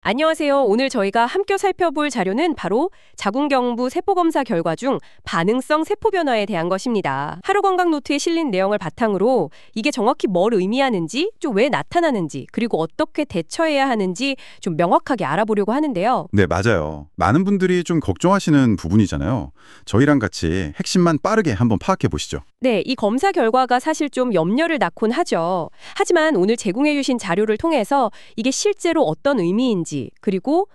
안녕하세요. 오늘 저희가 함께 살펴볼 자료는 바로 자궁경부 세포검사 결과 중 반응성 세포 변화에 대한 것입니다. 하루 건강 노트에 실린 내용을 바탕으로 이게 정확히 뭘 의미하는지, 좀 왜 나타나는지, 그리고 어떻게 대처해야 하는지 좀 명확하게 알아보려고 하는데요. 네, 맞아요. 많은 분들이 좀 걱정하시는 부분이잖아요. 저희랑 같이 핵심만 빠르게 한번 파악해 보시죠. 네, 이 검사 결과가 사실 좀 염려를 낳곤 하죠. 하지만 오늘 제공해 주신 자료를 통해서 이게 실제로 어떤 의미인지, 그리고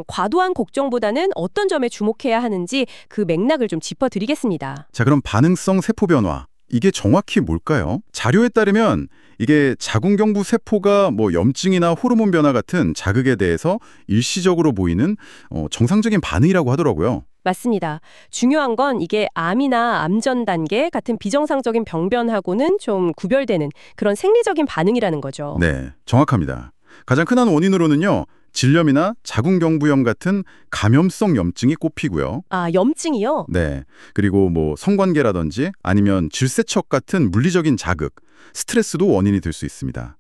과도한 걱정보다는 어떤 점에 주목해야 하는지 그 맥락을 좀 짚어드리겠습니다. 자, 그럼 반응성 세포 변화. 이게 정확히 뭘까요? 자료에 따르면 이게 자궁경부 세포가 염증이나 호르몬 변화 같은 자극에 대해서 일시적으로 보이는 정상적인 반응이라고 하더라고요. 맞습니다. 중요한 건 이게 암이나 암 전 단계 같은 비정상적인 병변하고는 좀 구별되는 그런 생리적인 반응이라는 거죠. 네, 정확합니다. 가장 흔한 원인으로는요, 질염이나 자궁경부염 같은 감염성 염증이 꼽히고요. 아, 염증이요? 네, 그리고 성관계라든지 아니면 질세척 같은 물리적인 자극, 스트레스도 원인이 될 수 있습니다.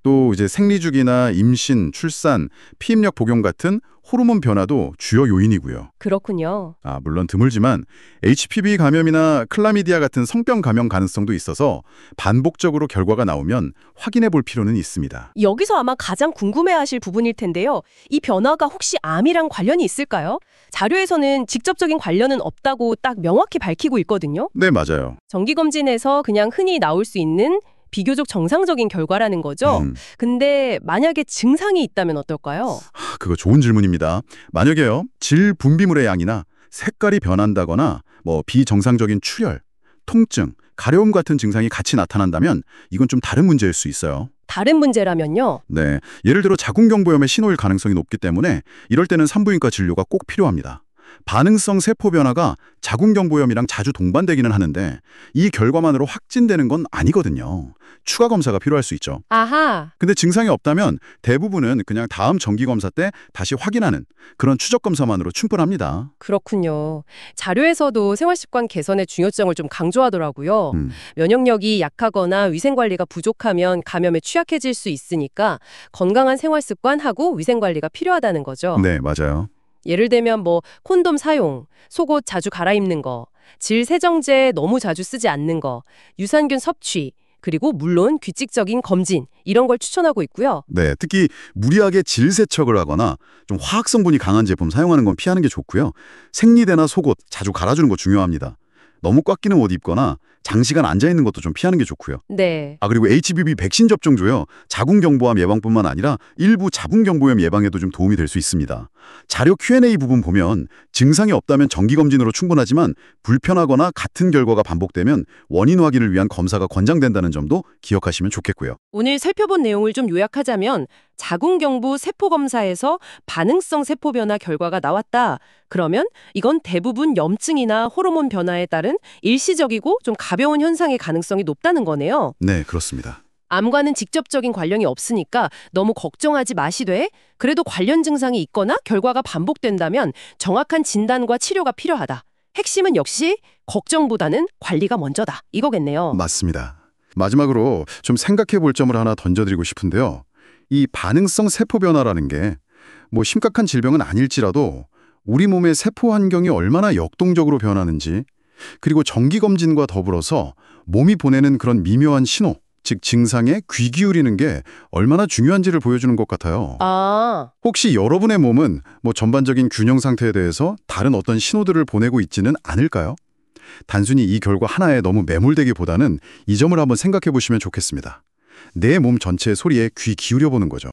또 이제 생리주기나 임신, 출산, 피임약 복용 같은 호르몬 변화도 주요 요인이고요. 그렇군요. 물론 드물지만 HPV 감염이나 클라미디아 같은 성병 감염 가능성도 있어서 반복적으로 결과가 나오면 확인해 볼 필요는 있습니다. 여기서 아마 가장 궁금해하실 부분일 텐데요. 이 변화가 혹시 암이랑 관련이 있을까요? 자료에서는 직접적인 관련은 없다고 딱 명확히 밝히고 있거든요. 네, 맞아요. 정기검진에서 그냥 흔히 나올 수 있는 비교적 정상적인 결과라는 거죠. 근데 만약에 증상이 있다면 어떨까요? 그거 좋은 질문입니다. 만약에요, 질 분비물의 양이나 색깔이 변한다거나 비정상적인 출혈, 통증, 가려움 같은 증상이 같이 나타난다면 이건 좀 다른 문제일 수 있어요. 다른 문제라면요? 네, 예를 들어 자궁경부염의 신호일 가능성이 높기 때문에 이럴 때는 산부인과 진료가 꼭 필요합니다. 반응성 세포 변화가 자궁경부염이랑 자주 동반되기는 하는데 이 결과만으로 확진되는 건 아니거든요. 추가 검사가 필요할 수 있죠. 아하. 근데 증상이 없다면 대부분은 그냥 다음 정기검사 때 다시 확인하는 그런 추적 검사만으로 충분합니다. 그렇군요. 자료에서도 생활습관 개선의 중요성을 좀 강조하더라고요. 면역력이 약하거나 위생관리가 부족하면 감염에 취약해질 수 있으니까 건강한 생활습관하고 위생관리가 필요하다는 거죠. 네, 맞아요. 예를 들면 콘돔 사용, 속옷 자주 갈아입는 거, 질 세정제 너무 자주 쓰지 않는 거, 유산균 섭취, 그리고 물론 규칙적인 검진 이런 걸 추천하고 있고요. 네, 특히 무리하게 질 세척을 하거나 좀 화학 성분이 강한 제품 사용하는 건 피하는 게 좋고요. 생리대나 속옷 자주 갈아주는 거 중요합니다. 너무 꽉 끼는 옷 입거나 장시간 앉아있는 것도 좀 피하는 게 좋고요. 네. 그리고 HPV 백신 접종조요. 자궁경부암 예방뿐만 아니라 일부 자궁경부염 예방에도 좀 도움이 될 수 있습니다. 자료 Q&A 부분 보면 증상이 없다면 정기검진으로 충분하지만 불편하거나 같은 결과가 반복되면 원인 확인을 위한 검사가 권장된다는 점도 기억하시면 좋겠고요. 오늘 살펴본 내용을 좀 요약하자면 자궁경부 세포검사에서 반응성 세포 변화 결과가 나왔다. 그러면 이건 대부분 염증이나 호르몬 변화에 따른 일시적이고 좀 가벼운 현상의 가능성이 높다는 거네요. 네, 그렇습니다. 암과는 직접적인 관련이 없으니까 너무 걱정하지 마시되 그래도 관련 증상이 있거나 결과가 반복된다면 정확한 진단과 치료가 필요하다. 핵심은 역시 걱정보다는 관리가 먼저다. 이거겠네요. 맞습니다. 마지막으로 좀 생각해 볼 점을 하나 던져드리고 싶은데요. 이 반응성 세포 변화라는 게 심각한 질병은 아닐지라도 우리 몸의 세포 환경이 얼마나 역동적으로 변하는지 그리고 정기검진과 더불어서 몸이 보내는 그런 미묘한 신호, 즉 증상에 귀 기울이는 게 얼마나 중요한지를 보여주는 것 같아요. 혹시 여러분의 몸은 전반적인 균형 상태에 대해서 다른 어떤 신호들을 보내고 있지는 않을까요? 단순히 이 결과 하나에 너무 매몰되기보다는 이 점을 한번 생각해 보시면 좋겠습니다. 내 몸 전체의 소리에 귀 기울여 보는 거죠.